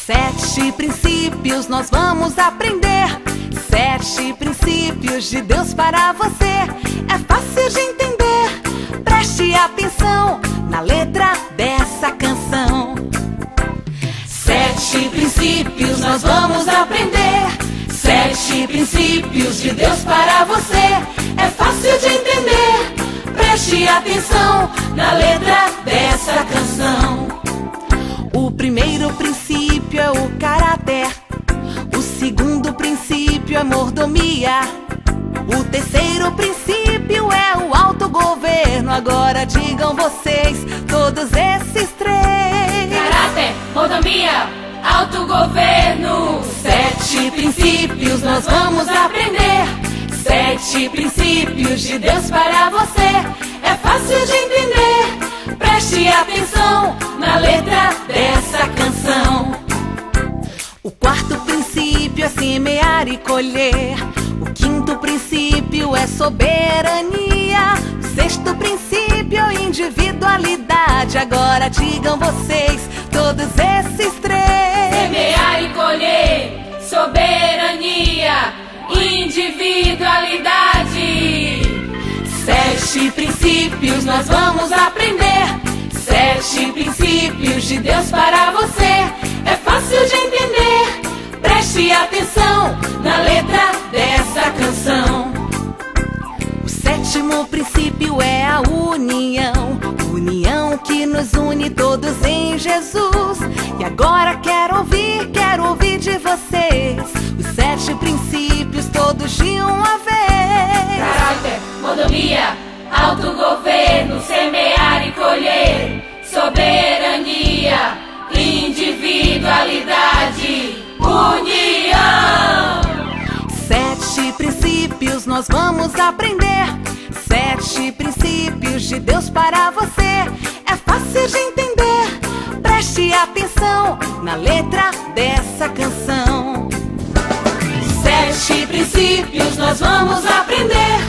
7 princípios nós vamos aprender. 7 princípios de Deus para você. É fácil de entender. Preste atenção na letra dessa canção. 7 princípios nós vamos aprender. 7 princípios de Deus para você. É fácil de entender. Preste atenção na letra dessa canção. O primeiro princípio é o caráter. O segundo princípio é mordomia. O terceiro princípio é o autogoverno. Agora digam vocês todos esses 3. Caráter, mordomia, autogoverno. 7 princípios nós vamos aprender. 7 princípios de Deus para você. É fácil de entender. Preste atenção na letra dessa canção. O quarto princípio é semear e colher. O quinto princípio é soberania. O sexto princípio é individualidade. Agora digam vocês todos esses 3. Semear e colher, soberania, individualidade. 7 princípios nós vamos aprender. 7 princípios de Deus para você. É fácil de entender. Preste atenção na letra dessa canção. O 7º princípio é a união. União que nos une todos em Jesus. E agora quero ouvir de vocês os 7 princípios todos de uma vez. Caráter, mordomia, autogoverno, semear e colher, soberania, individualidade, união. 7 princípios nós vamos aprender. 7 princípios de Deus para você. É fácil de entender. Preste atenção na letra dessa canção. 7 princípios nós vamos aprender.